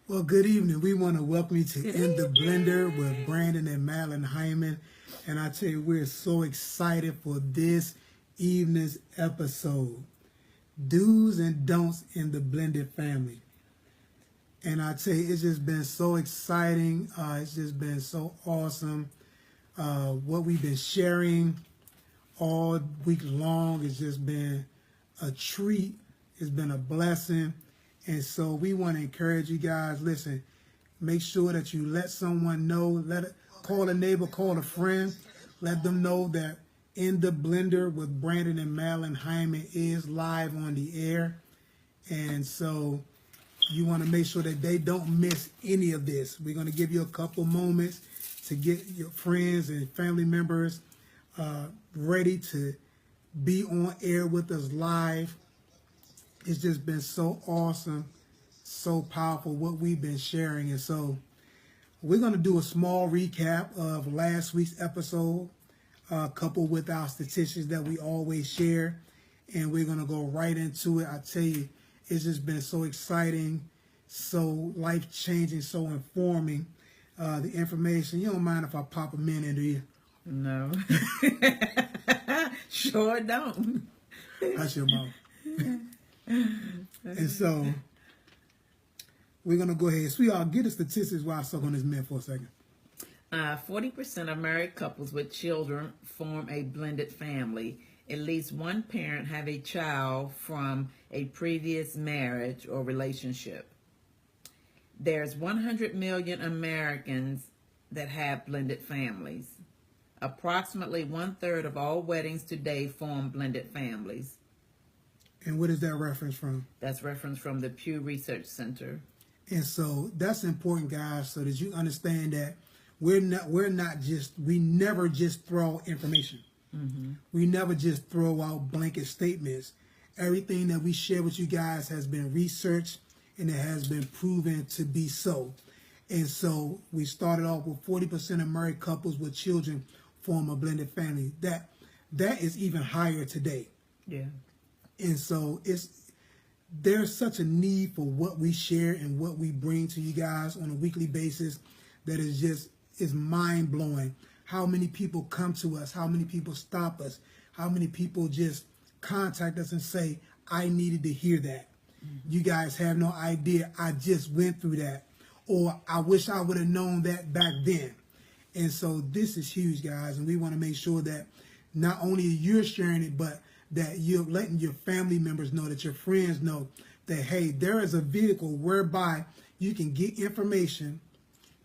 Well, good evening. We want to welcome you to In the Blender with Brandon and Madeline Hyman. And I tell you, we're so excited for this evening's episode. Do's and don'ts in the blended family. And I tell you, it's just been so exciting. It's just been so awesome. What we've been sharing all week long has just been a treat. It's been a blessing. And so we want to encourage you guys, listen, make sure that you let someone know, call a neighbor, call a friend, let them know that In the Blender with Brandon and Madeline Hyman is live on the air. And so you want to make sure that they don't miss any of this. We're going to give you a couple moments to get your friends and family members ready to be on air with us live. It's just been so awesome, so powerful what we've been sharing. And so we're going to do a small recap of last week's episode, coupled with our statistics that we always share. And we're going to go right into it. I tell you, it's just been so exciting, so life-changing, so informing. The information, you don't mind if I pop a minute into you? No. Sure don't. Hush your mouth. And so we're going to go ahead. Sweetheart, get the statistics while I suck on this man for a second. 40% of married couples with children form a blended family. At least one parent have a child from a previous marriage or relationship. There's 100 million Americans that have blended families. Approximately 1/3 of all weddings today form blended families. And what is that reference from? That's reference from the Pew Research Center. And so that's important, guys, so that you understand that we never just throw information. Mm-hmm. We never just throw out blanket statements. Everything that we share with you guys has been researched and it has been proven to be so. And so we started off with 40% of married couples with children form a blended family. That is even higher today. Yeah. And so there's such a need for what we share and what we bring to you guys on a weekly basis that is mind-blowing. How many people come to us, how many people stop us, how many people just contact us and say, I needed to hear that. Mm-hmm. You guys have no idea, I just went through that. Or I wish I would have known that back then. And so this is huge, guys, and we want to make sure that not only you're sharing it, but that you're letting your family members know, that your friends know that, hey, there is a vehicle whereby you can get information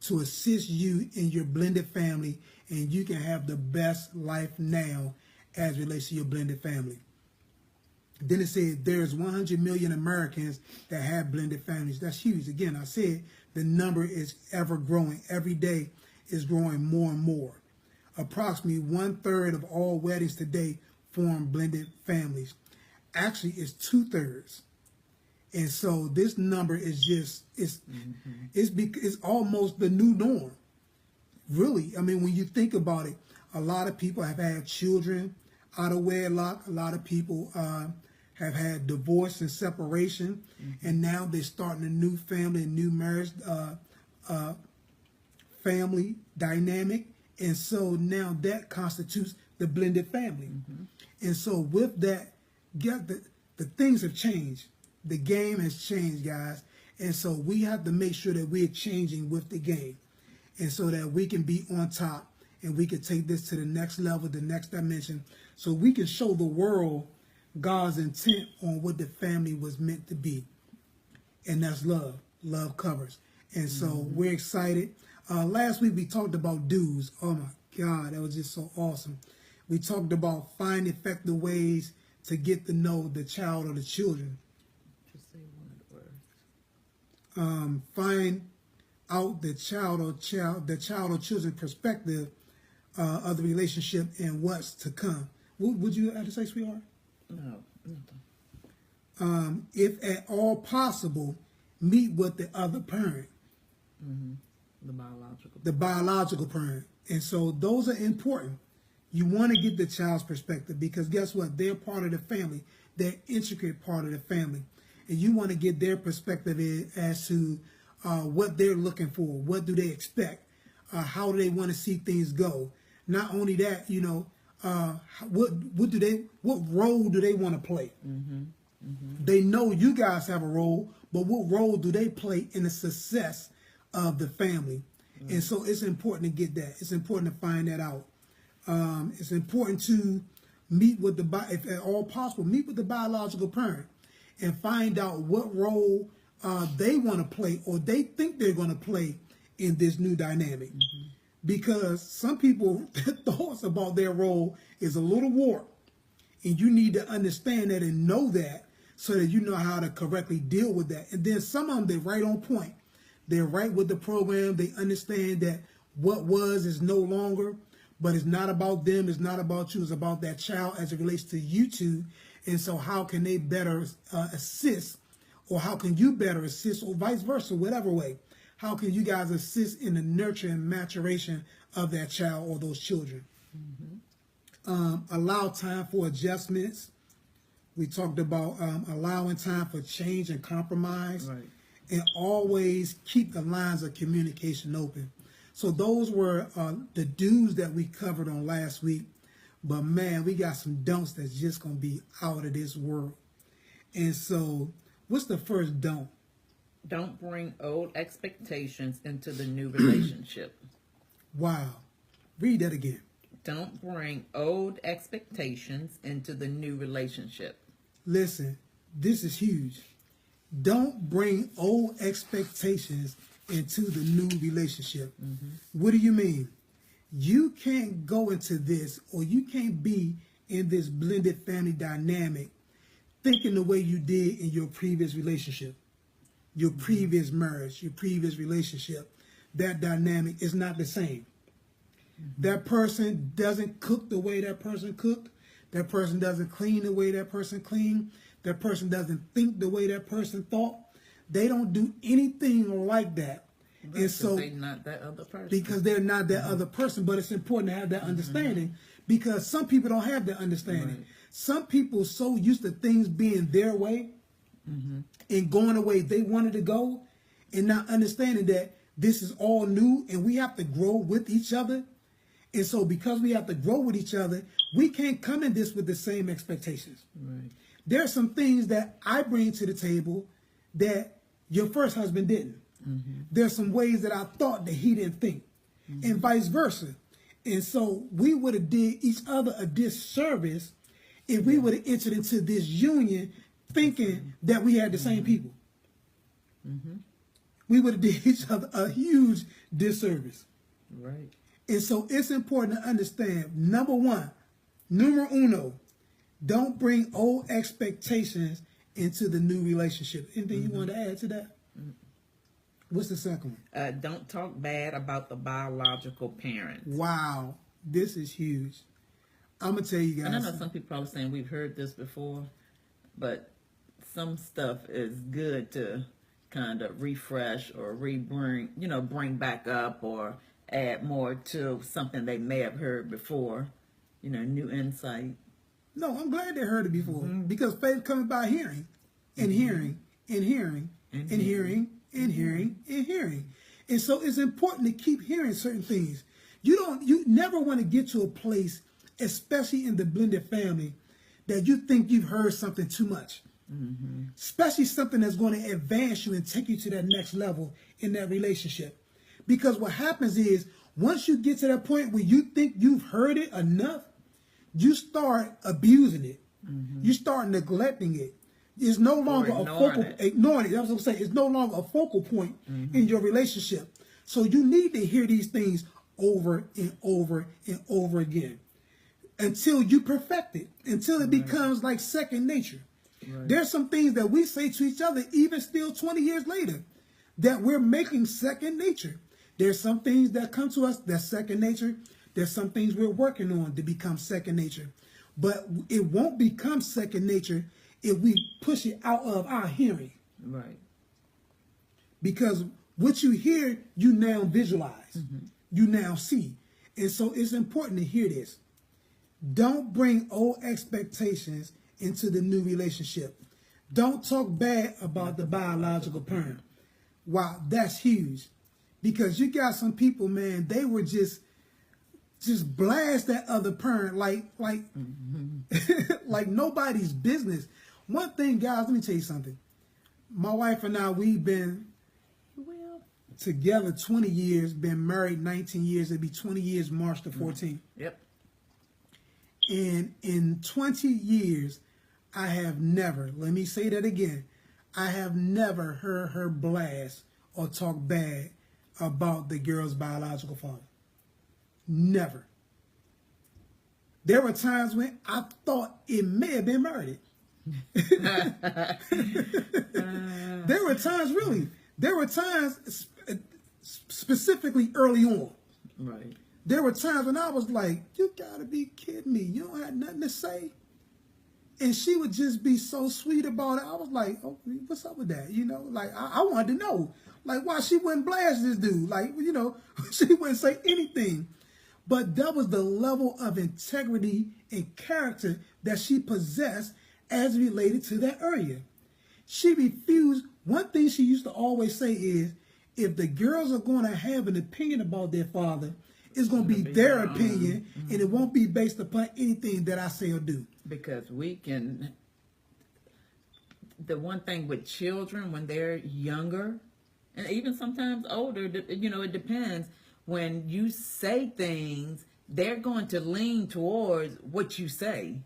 to assist you in your blended family, and you can have the best life now as it relates to your blended family. Then it said there's 100 million Americans that have blended families. That's huge. Again, I said the number is ever growing. Every day is growing more and more. Approximately 1/3 of all weddings today form blended families. Actually, it's 2/3. And so this number is just, it's almost the new norm. Really, I mean, when you think about it, a lot of people have had children out of wedlock. A lot of people have had divorce and separation. Mm-hmm. And now they're starting a new family, a new marriage, family dynamic. And so now that constitutes the blended family. Mm-hmm. And so with that, the things have changed. The game has changed, guys. And so we have to make sure that we're changing with the game. And so that we can be on top and we can take this to the next level, the next dimension, so we can show the world God's intent on what the family was meant to be. And that's love. Love covers. And so we're excited. Last week we talked about do's. Oh my God, that was just so awesome. We talked about find effective ways to get to know the child or the children. Just say one word. Find out the child or children's perspective of the relationship and what's to come. What would you have to say, sweetheart? No, nothing. If at all possible, meet with the other parent. Mm-hmm. The biological parent. And so those are important. You want to get the child's perspective because guess what? They're part of the family. They're an intricate part of the family. And you want to get their perspective as to what they're looking for, what do they expect, how do they want to see things go. Not only that, what role do they want to play? They know you guys have a role, but what role do they play in the success of the family? And so it's important to get that. It's important to find that out. It's important to meet with if at all possible, meet with the biological parent and find out what role they want to play or they think they're going to play in this new dynamic. Because some people, their thoughts about their role is a little warped. And you need to understand that and know that so that you know how to correctly deal with that. And then some of them, they're right on point. They're right with the program. They understand that what was is no longer, but it's not about them. It's not about you. It's about that child as it relates to you two. And so how can they better assist, or how can you better assist, or vice versa, whatever way. How can you guys assist in the nurture and maturation of that child or those children? Allow time for adjustments. We talked about allowing time for change and compromise. Right. And always keep the lines of communication open. So those were the do's that we covered on last week. But man, we got some don'ts that's just going to be out of this world. And so what's the first don't? Don't bring old expectations into the new relationship. Wow. Read that again. Don't bring old expectations into the new relationship. Listen, this is huge. Don't bring old expectations into the new relationship. What do you mean? You can't go into this, or you can't be in this blended family dynamic thinking the way you did in your previous relationship, your previous marriage, your previous relationship. That dynamic is not the same. That person doesn't cook the way that person cooked. That person doesn't clean the way that person cleaned. That person doesn't think the way that person thought. They don't do anything like that. And so they're not that other person. Because they're not that other person. But it's important to have that understanding, because some people don't have that understanding. Right. Some people are so used to things being their way and going the way they wanted to go, and not understanding that this is all new and we have to grow with each other. And so because we have to grow with each other, we can't come in this with the same expectations. Right. There are some things that I bring to the table that your first husband didn't. There's some ways that I thought that he didn't think, and vice versa. And so we would have did each other a disservice if we would have entered into this union thinking that we had the same people. We would have did each other a huge disservice. Right. And so it's important to understand, number one, numero uno, don't bring old expectations into the new relationship. Anything you want to add to that? What's the second one? Don't talk bad about the biological parent. Wow, this is huge. I'm going to tell you guys. And I know some people probably saying we've heard this before, but some stuff is good to kind of refresh or bring back up or add more to something they may have heard before, new insight. No, I'm glad they heard it before, because faith comes by hearing and hearing and hearing and hearing and hearing and hearing. And so it's important to keep hearing certain things. You never want to get to a place, especially in the blended family, that you think you've heard something too much. Especially something that's going to advance you and take you to that next level in that relationship. Because what happens is, once you get to that point where you think you've heard it enough, you start abusing it. You start neglecting it. It's no longer ignoring it. That's what I'm saying. It's no longer a focal point in your relationship. So you need to hear these things over and over and over again until you perfect it, until it becomes like second nature. Right. There's some things that we say to each other, even still 20 years later, that we're making second nature. There's some things that come to us that's second nature. There's some things we're working on to become second nature. But it won't become second nature if we push it out of our hearing. Right. Because what you hear, you now visualize. You now see. And so it's important to hear this. Don't bring old expectations into the new relationship. Don't talk bad about the biological parent. Wow, that's huge. Because you got some people, man, they were just blast that other parent like like nobody's business. One thing, guys, let me tell you something. My wife and I, we've been together 20 years, been married 19 years. It'll be 20 years March the 14th. Yep. And in 20 years, I have never, let me say that again, I have never heard her blast or talk bad about the girl's biological father. Never. There were times when I thought it may have been murdered. There were times, really. There were times, specifically early on. Right. There were times when I was like, you gotta be kidding me. You don't have nothing to say. And she would just be so sweet about it. I was like, oh, what's up with that? You know, like, I wanted to know. Like, why she wouldn't blast this dude. Like, you know, she wouldn't say anything. But that was the level of integrity and character that she possessed as related to that area. She refused. One thing she used to always say is, if the girls are going to have an opinion about their father, it's going to be their opinion, and it won't be based upon anything that I say or do. Because we can, the one thing with children when they're younger, and even sometimes older, you know, it depends. When you say things, they're going to lean towards what you say,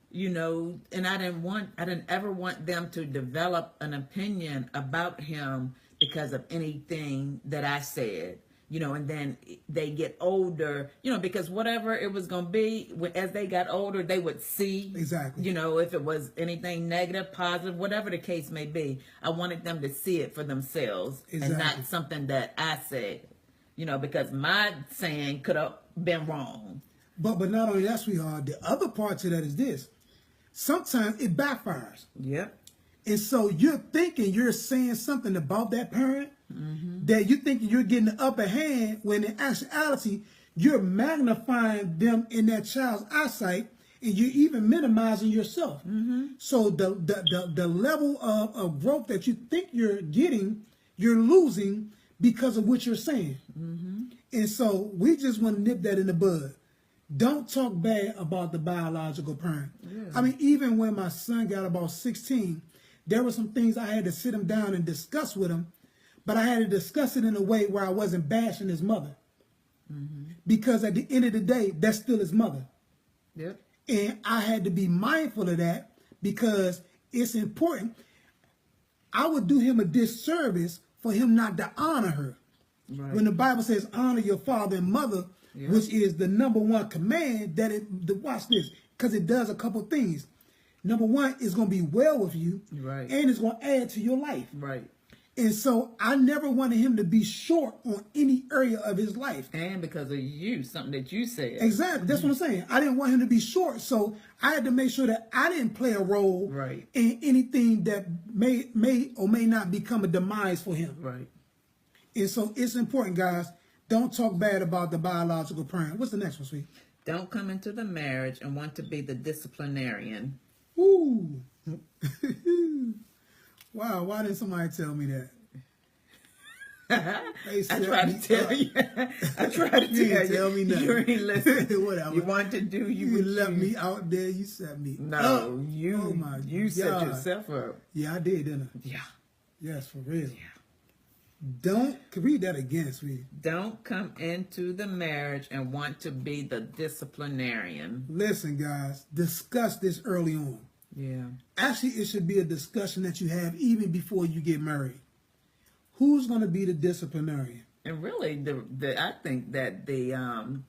you know, and I didn't ever want them to develop an opinion about him because of anything that I said. You know, and then they get older, you know, because whatever it was going to be, as they got older, they would see, exactly, you know, if it was anything negative, positive, whatever the case may be. I wanted them to see it for themselves, exactly, and not something that I said, you know, because my saying could have been wrong. But not only that, sweetheart, the other part to that is this. Sometimes it backfires. Yep. And so you're thinking you're saying something about that parent, that you're thinking you're getting the upper hand, when in actuality, you're magnifying them in that child's eyesight, and you're even minimizing yourself. So the level of growth that you think you're getting, you're losing because of what you're saying. And so we just want to nip that in the bud. Don't talk bad about the biological parent. Yeah. I mean, even when my son got about 16, there were some things I had to sit him down and discuss with him, but I had to discuss it in a way where I wasn't bashing his mother. Because at the end of the day, that's still his mother. Yep. And I had to be mindful of that because it's important. I would do him a disservice for him not to honor her. Right. When the Bible says honor your father and mother, yep, which is the number one command, watch this, because it does a couple things. Number one, it's going to be well with you, right, and it's going to add to your life. Right. And so I never wanted him to be short on any area of his life. And because of you, something that you said. Exactly. That's what I'm saying. I didn't want him to be short. So I had to make sure that I didn't play a role, right, in anything that may or may not become a demise for him. Right. And so it's important, guys. Don't talk bad about the biological parent. What's the next one, sweet? Don't come into the marriage and want to be the disciplinarian. Ooh. Wow, why didn't somebody tell me that? I tried to tell you. I tried to tell you. Tell me nothing. You ain't listening. Whatever. You want to do, you left me out there. You set me up. Oh my you set yourself up. Yeah, I did, didn't I? Yeah. Yes, for real. Yeah. Read that again, sweetie. Don't come into the marriage and want to be the disciplinarian. Listen, guys, discuss this early on. Yeah. Actually, it should be a discussion that you have even before you get married. Who's going to be the disciplinarian? And really, I think that the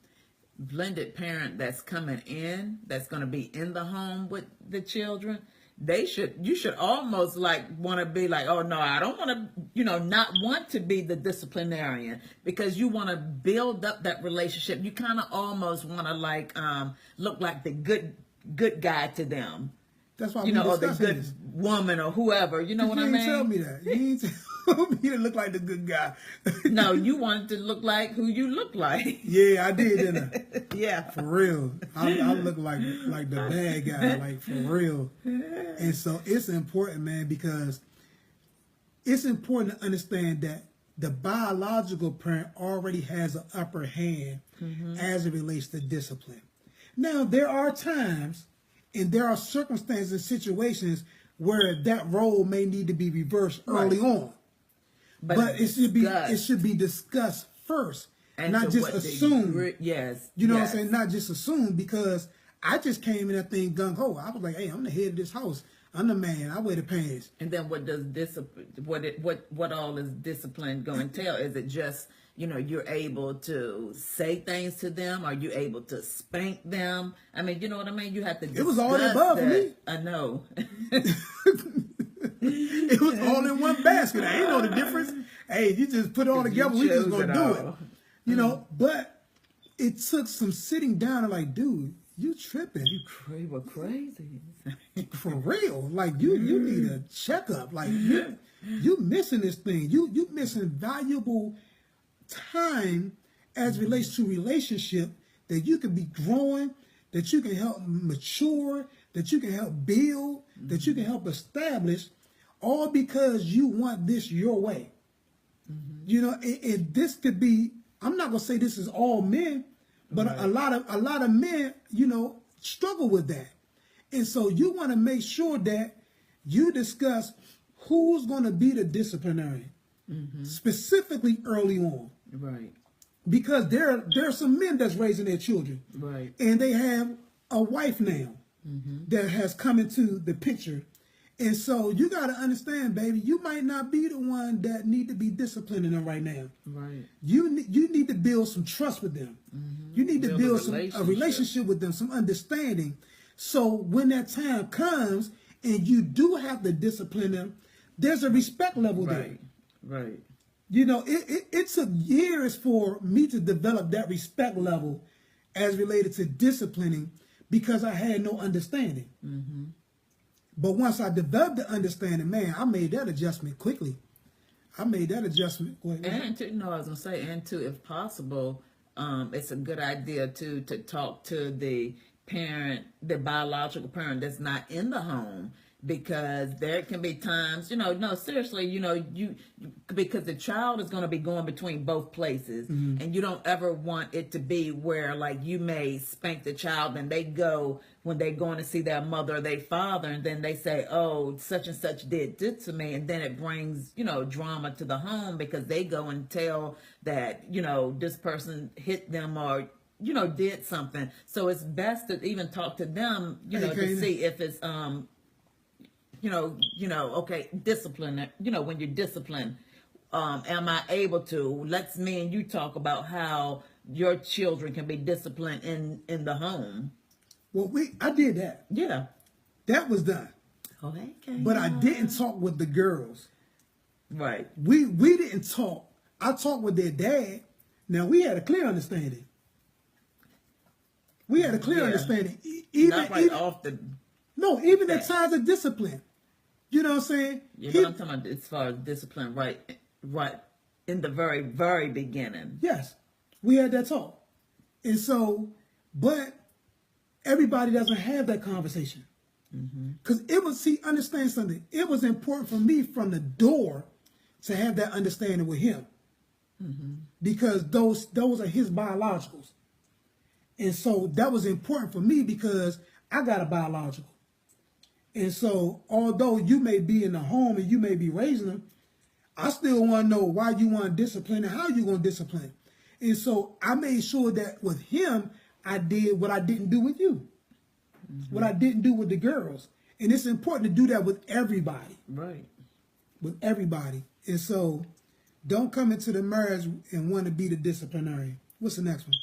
blended parent that's coming in, that's going to be in the home with the children, you should almost want to be like, oh no, I don't want to, not want to be the disciplinarian, because you want to build up that relationship. You kind of almost want to look like the good guy to them. That's why or the good woman or whoever. You know what I mean? You didn't tell me that. You didn't tell me to look like the good guy. No, you wanted to look like who you look like. Yeah, I did, didn't I? Yeah. For real. I look like the bad guy, for real. And so it's important, man, because it's important to understand that the biological parent already has an upper hand as it relates to discipline. Now, there are times and there are circumstances and situations where that role may need to be reversed early on. But it should be discussed first, and not just assumed. Yes. You know what I'm saying? Not just assumed, because I just came in that thing gung ho. I was like, hey, I'm the head of this house. I'm the man. I wear the pants. And then what does discipline? What all is discipline going to entail? Is it just, you know, you're able to say things to them? Are you able to spank them? I mean, you know what I mean? You have to. It was all the above for me. I know. It was all in one basket. I ain't know the difference. Hey, you just put it all together. We just gonna do it. You know, but it took some sitting down and like, dude, you tripping. You were crazy. For real. Like you need a checkup. Like you missing this thing. You missing valuable time as it relates to relationship that you could be growing, that you can help mature, that you can help build, that you can help establish, all because you want this your way. You know, this could be, I'm not gonna say this is all men, but a lot of men, you know, struggle with that. And so you want to make sure that you discuss who's going to be the disciplinarian, specifically early on. Right. Because there are some men that's raising their children. Right. And they have a wife now that has come into the picture. And so you got to understand, baby, you might not be the one that need to be disciplining them right now. Right. You need to build some trust with them. You need to build a relationship with them, some understanding. So when that time comes and you do have to discipline them, there's a respect level there. Right. You know, it took years for me to develop that respect level as related to disciplining, because I had no understanding. But once I developed the understanding, man, I made that adjustment quickly. I made that adjustment. And to, no, I was gonna say, and to, if possible, it's a good idea to talk to the parent, the biological parent that's not in the home, because there can be times, you know, no, seriously, you know, because the child is going to be going between both places, and you don't ever want it to be where, like, you may spank the child and they go, when they're going to see their mother or their father, and then they say, oh, such and such did this to me, and then it brings, you know, drama to the home, because they go and tell that, you know, this person hit them or, you know, did something. So it's best to even talk to them, you know, to see if it's okay, discipline, you know, when you're disciplined, am I able to, let's me and you talk about how your children can be disciplined in the home. Well, I did that. Yeah. That was done. Okay. But I didn't talk with the girls. Right. We didn't talk. I talked with their dad. Now, we had a clear understanding. We had a clear understanding. Even at times of discipline. You know what I'm saying? Yeah, but I'm talking about as far as discipline, right in the very, very beginning. Yes, we had that talk. And so, but everybody doesn't have that conversation. Because understand something. It was important for me from the door to have that understanding with him. Because those are his biologicals. And so that was important for me because I got a biological. And so, although you may be in the home and you may be raising them, I still want to know why you want to discipline and how you going to discipline. And so I made sure that with him, I did what I didn't do with you, what I didn't do with the girls. And it's important to do that with everybody. Right. With everybody. And so don't come into the marriage and want to be the disciplinarian. What's the next one?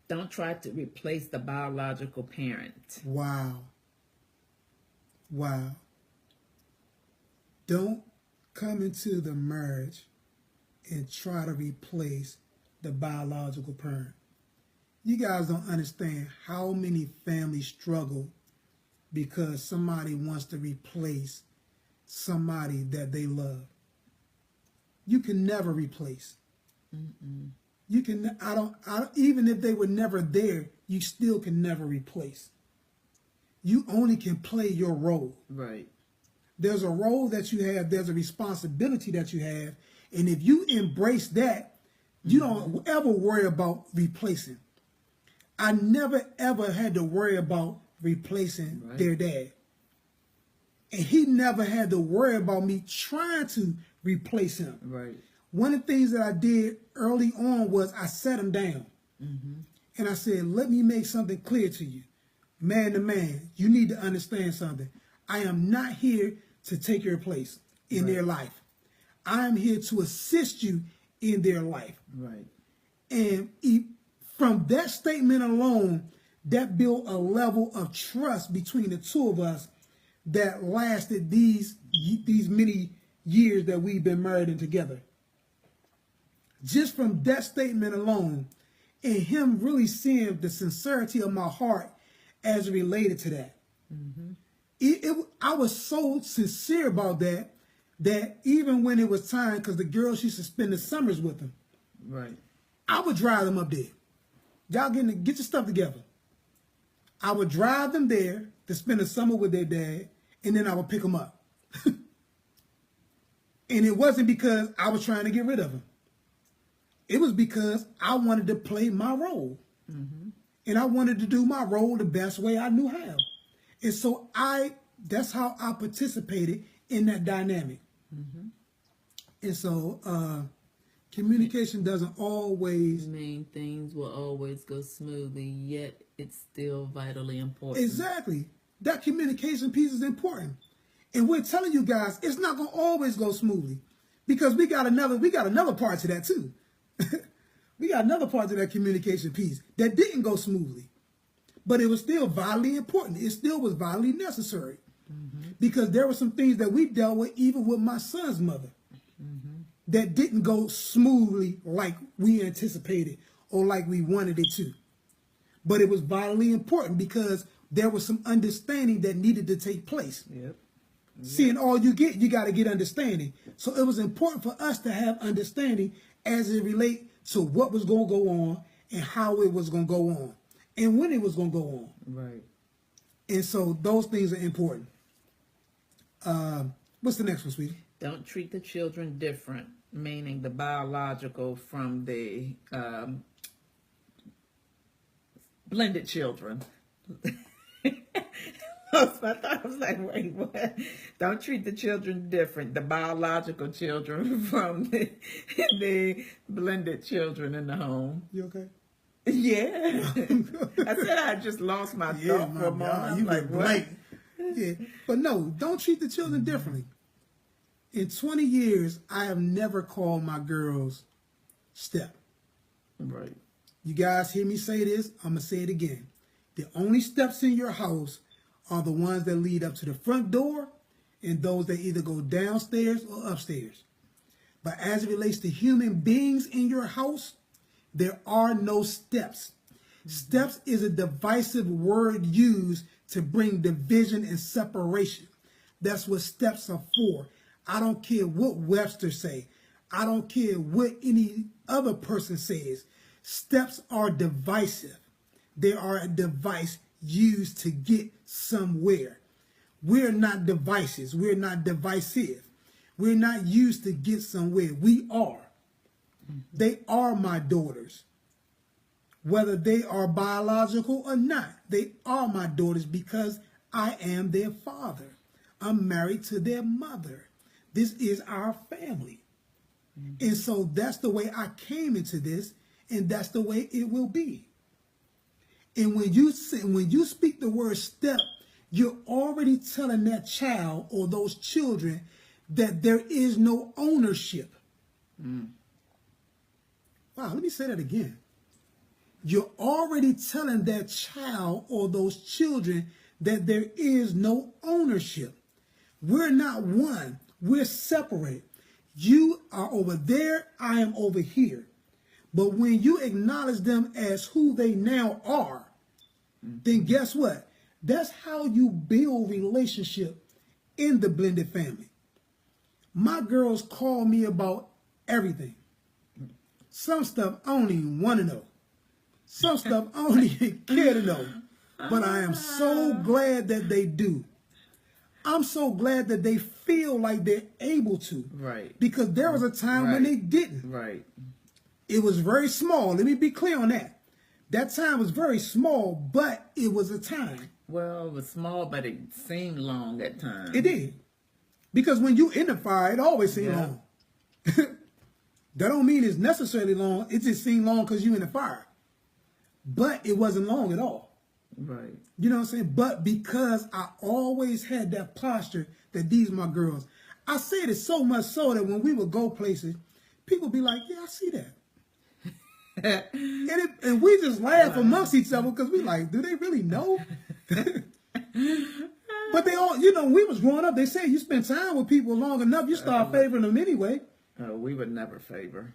Don't try to replace the biological parent. Wow. Don't come into the marriage and try to replace the biological parent. You guys don't understand how many families struggle because somebody wants to replace somebody that they love. You can never replace. You can, even if they were never there, you still can never replace. You only can play your role. Right. There's a role that you have. There's a responsibility that you have. And if you embrace that, you don't ever worry about replacing. I never, ever had to worry about replacing their dad. And he never had to worry about me trying to replace him. Right. One of the things that I did early on was I sat him down. And I said, let me make something clear to you. Man to man, you need to understand something. I am not here to take your place in their life. I am here to assist you in their life. Right. And from that statement alone, that built a level of trust between the two of us that lasted these many years that we've been married and together. Just from that statement alone, and him really seeing the sincerity of my heart as it related to that. I was so sincere about that even when it was time, because the girls used to spend the summers with him, Right. I would drive them up there. Y'all get your stuff together. I would drive them there to spend the summer with their dad, and then I would pick them up. And it wasn't because I was trying to get rid of him. It was because I wanted to play my role. And I wanted to do my role the best way I knew how. And so that's how I participated in that dynamic. And so communication doesn't always... Main things will always go smoothly, yet it's still vitally important. Exactly. That communication piece is important. And we're telling you guys, it's not going to always go smoothly. Because we got another part to that too. We got another part to that communication piece that didn't go smoothly. But it was still vitally important. It still was vitally necessary. Because there were some things that we dealt with even with my son's mother that didn't go smoothly like we anticipated or like we wanted it to. But it was vitally important because there was some understanding that needed to take place. Seeing all you get, you got to get understanding. So it was important for us to have understanding as it relates to what was going to go on and how it was going to go on and when it was going to go on. Right. And so those things are important. What's the next one, sweetie? Don't treat the children different, meaning the biological from the blended children. I was like, wait, what? Don't treat the children different, the biological children from the blended children in the home. You okay? Yeah. I said I just lost my thought for a moment. You like, what? Yeah. But no, don't treat the children differently. In 20 years, I have never called my girls step. Right. You guys hear me say this? I'm going to say it again. The only steps in your house are the ones that lead up to the front door and those that either go downstairs or upstairs. But as it relates to human beings in your house, there are no steps. Steps is a divisive word used to bring division and separation. That's what steps are for. I don't care what Webster say. I don't care what any other person says. Steps are divisive. They are a device used to get somewhere. We're not devices. We're not divisive. We're not used to get somewhere. We are. They are my daughters. Whether they are biological or not, they are my daughters because I am their father. I'm married to their mother. This is our family. And so that's the way I came into this, and that's the way it will be. And when you speak the word step, you're already telling that child or those children that there is no ownership. Wow, let me say that again. You're already telling that child or those children that there is no ownership. We're not one. We're separate. You are over there. I am over here. But when you acknowledge them as who they now are, then guess what? That's how you build relationship in the blended family. My girls call me about everything. Some stuff I don't even want to know. Some stuff I don't even care to know. But I am so glad that they do. I'm so glad that they feel like they're able to. Right. Because there was a time when they didn't. Right. It was very small. Let me be clear on that. That time was very small, but it was a time. Well, it was small, but it seemed long at times. It did. Because when you in the fire, it always seemed long. That don't mean it's necessarily long. It just seemed long because you in the fire. But it wasn't long at all. Right. You know what I'm saying? But because I always had that posture that these are my girls. I said it so much so that when we would go places, people be like, yeah, I see that. and we just laugh amongst each other because we like, do they really know? But they all, you know, we was growing up, they say you spend time with people long enough, you start favoring them anyway. Oh, we would never favor.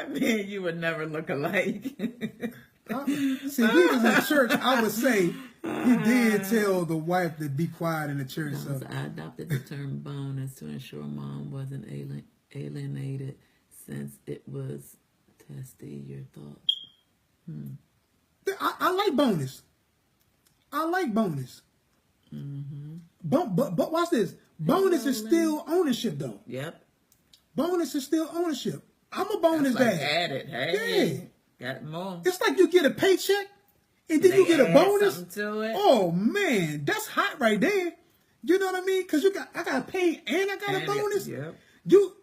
Me and you would never look alike. See, we was in church, I would say, he did tell the wife to be quiet in the church. So I adopted the term bonus to ensure mom wasn't alienated since it was testy. Your thoughts? I like bonus. I like bonus. But watch this. Bonus is still ownership, though. Yep. Bonus is still ownership. I'm a bonus That's like dad. added. Hey, Yeah. got more. It's like you get a paycheck and then They you get a add bonus. something to it. Oh man, that's hot right there. You know what I mean? Because I got paid and I got a bonus. Yep. You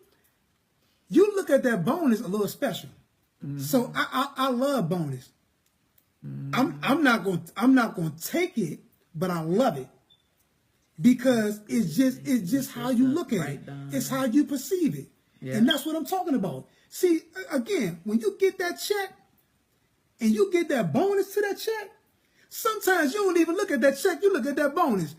look at that bonus a little special. So I love bonus. I'm not gonna take it, but I love it because it's just how you look at it. It's how you perceive it, and that's what I'm talking about. See, again, when you get that check and you get that bonus to that check, sometimes you don't even look at that check. You look at that bonus.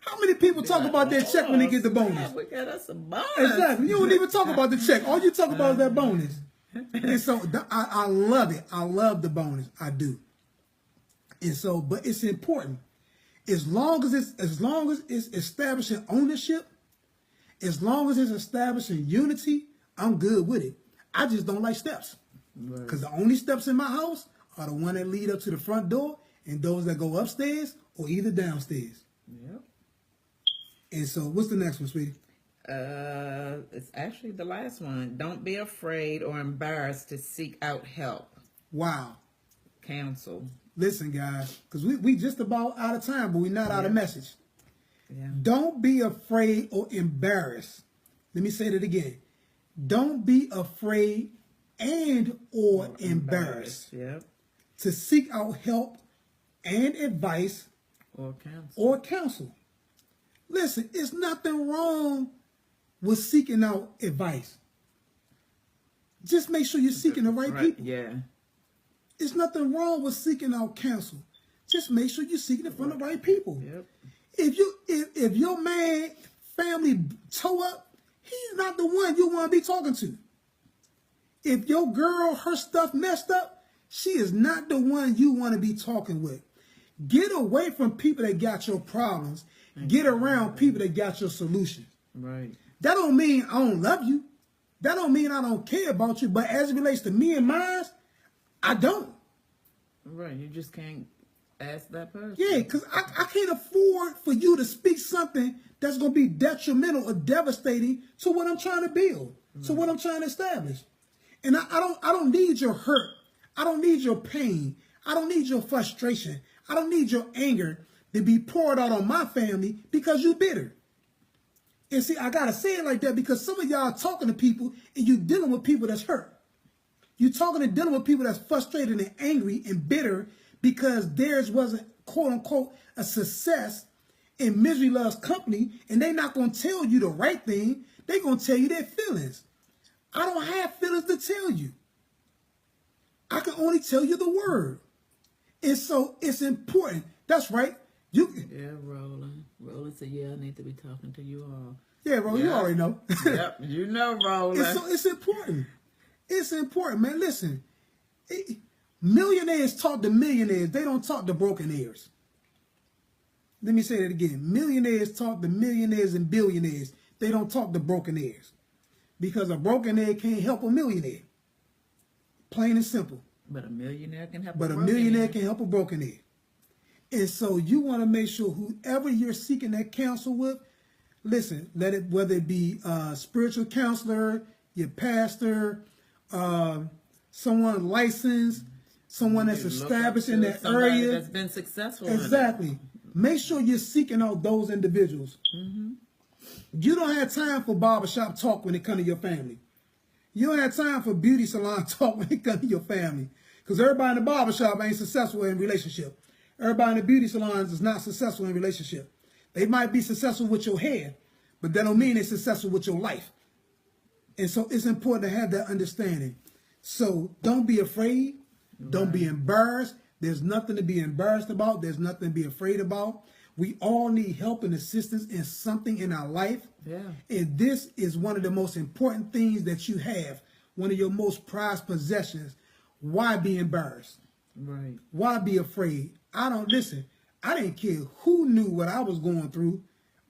How many people talk about their check when they get the bonus? We got us a bonus. Exactly. You don't even talk about the check. All you talk about is that bonus. And so I love it. I love the bonus. I do. And so, but it's important. As long as it's establishing ownership, as long as it's establishing unity, I'm good with it. I just don't like steps. Because the only steps in my house are the one that lead up to the front door and those that go upstairs or either downstairs. Yep. And so what's the next one, sweetie? It's actually the last one. Don't be afraid or embarrassed to seek out help. Wow. Counsel. Listen, guys, because we just about out of time, but we're not out of message. Yeah. Don't be afraid or embarrassed. Let me say that again. Don't be afraid and or embarrassed Yep. to seek out help and advice Or counsel. or counsel. Listen, it's nothing wrong with seeking out advice. Just make sure you're seeking the right people. Yeah. There's nothing wrong with seeking out counsel. Just make sure you're seeking it from the right people. Yep. If your man family toe up, he's not the one you want to be talking to. If your girl, her stuff messed up, she is not the one you want to be talking with. Get away from people that got your problems. Get around people that got your solutions. Right. That don't mean I don't love you. That don't mean I don't care about you. But as it relates to me and mine, I don't. Right. You just can't ask that person. Yeah, because I can't afford for you to speak something that's going to be detrimental or devastating to what I'm trying to build, to what I'm trying to establish. And I don't need your hurt. I don't need your pain. I don't need your frustration. I don't need your anger to be poured out on my family because you bitter. And see, I got to say it like that because some of y'all talking to people and you dealing with people that's hurt. You talking and dealing with people that's frustrated and angry and bitter because theirs wasn't, quote unquote, a success in misery loves company, and they not going to tell you the right thing. They going to tell you their feelings. I don't have feelings to tell you. I can only tell you the word. And so it's important. That's right. Yeah, Roland. Roland said, yeah, I need to be talking to you all. Yeah, Roland, you already know. Yep, you know, Roland. It's important. It's important, man. Listen, millionaires talk to millionaires. They don't talk to brokenaires. Let me say that again. Millionaires talk to millionaires and billionaires. They don't talk to brokenaires. Because a broken egg can't help a millionaire. Plain and simple. But a millionaire can help. But a millionaire can help a broken egg. And so you want to make sure whoever you're seeking that counsel with, listen, whether it be a spiritual counselor, your pastor, someone licensed, someone that's established in that area. That's been successful. Exactly. Make sure you're seeking out those individuals. Mm-hmm. You don't have time for barbershop talk when it comes to your family. You don't have time for beauty salon talk when it comes to your family. Because everybody in the barbershop ain't successful in relationship. Everybody in the beauty salons is not successful in relationship. They might be successful with your hair, but that don't mean they're successful with your life. And so it's important to have that understanding. So don't be afraid. Right. Don't be embarrassed. There's nothing to be embarrassed about. There's nothing to be afraid about. We all need help and assistance in something in our life. Yeah. And this is one of the most important things that you have, one of your most prized possessions. Why be embarrassed? Right. Why be afraid? I didn't care who knew what I was going through.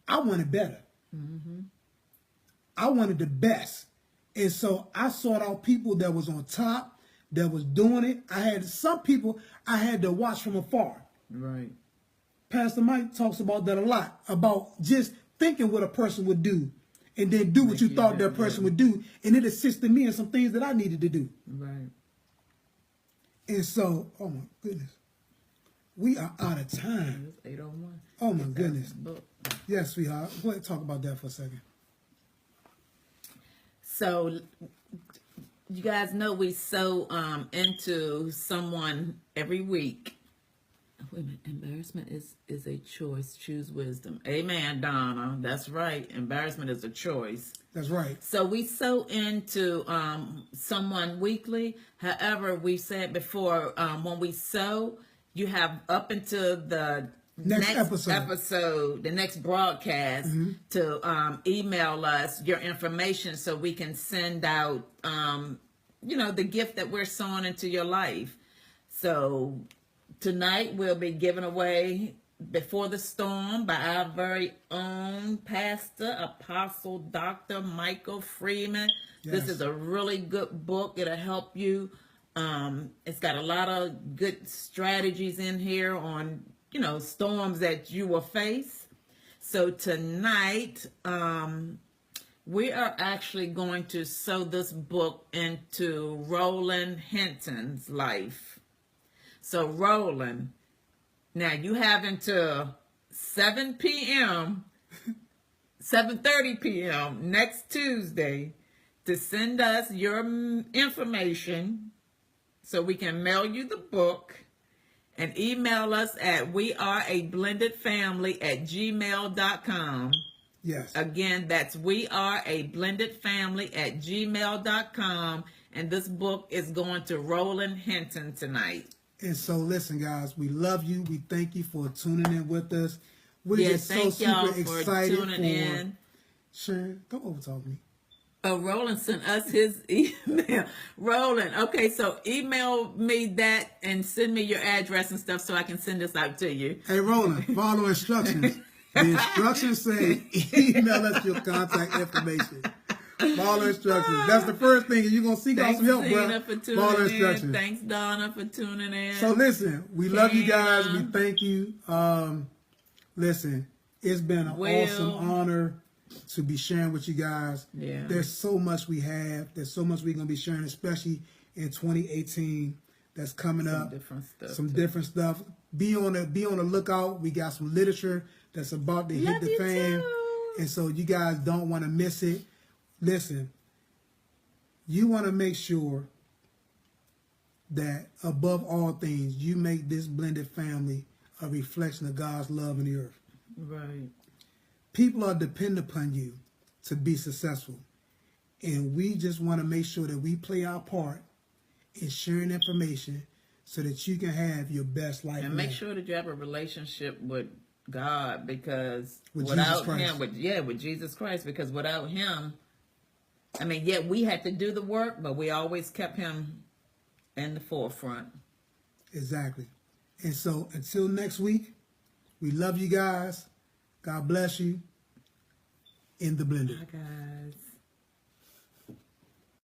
I wanted better. Mm-hmm. I wanted the best. And so I sought out people that was on top, that was doing it. I had some people I had to watch from afar. Right. Pastor Mike talks about that a lot, about just thinking what a person would do and then do what you thought that person would do. And it assisted me in some things that I needed to do. Right. And so, oh my goodness, we are out of time. It's 8:01. Oh my goodness. Yes, sweetheart. Go ahead and talk about that for a second. So, you guys know we so into someone every week. Wait a minute. Embarrassment is a choice. Choose wisdom. Amen, Donna. That's right. Embarrassment is a choice. That's right. So we so into someone weekly. However, we said before, when we sow, you have up until the next episode, the next broadcast, to email us your information so we can send out, the gift that we're sowing into your life. So tonight we'll be giving away Before the Storm by our very own pastor, Apostle Dr. Michael Freeman. Yes. This is a really good book. It'll help you. It's got a lot of good strategies in here on, storms that you will face. So tonight, we are actually going to sow this book into Roland Hinton's life. So Roland, now you have until 7 p.m., 7:30 p.m. next Tuesday to send us your information so we can mail you the book, and email us at weareablendedfamily@gmail.com. Yes. Again, that's weareablendedfamily@gmail.com. And this book is going to Roland Hinton tonight. And so, listen, guys, we love you. We thank you for tuning in with us. We're just so super excited for tuning in. Sharon, don't overtalk me. Oh, Roland sent us his email. Roland, okay, so email me that and send me your address and stuff so I can send this out to you. Hey, Roland, follow instructions. The instructions say email us your contact information. Follow instructions. That's the first thing. You're going to seek out some help, bro. Follow instructions. Thanks, Donna, for tuning in. So, listen, we love you guys. We thank you. Listen, it's been an awesome honor to be sharing with you guys. Yeah. There's so much we have. There's so much we're going to be sharing, especially in 2018 that's coming up. Some different stuff. Be on the lookout. We got some literature that's about to hit the fan. And so you guys don't want to miss it. Listen, you want to make sure that above all things, you make this blended family a reflection of God's love in the earth. Right. People are dependent upon you to be successful. And we just want to make sure that we play our part in sharing information so that you can have your best life. And make sure that you have a relationship with God, because without him, with Jesus Christ, because without him, yet we had to do the work, but we always kept him in the forefront. Exactly. And so until next week, we love you guys. God bless you. In the blender. Bye, guys.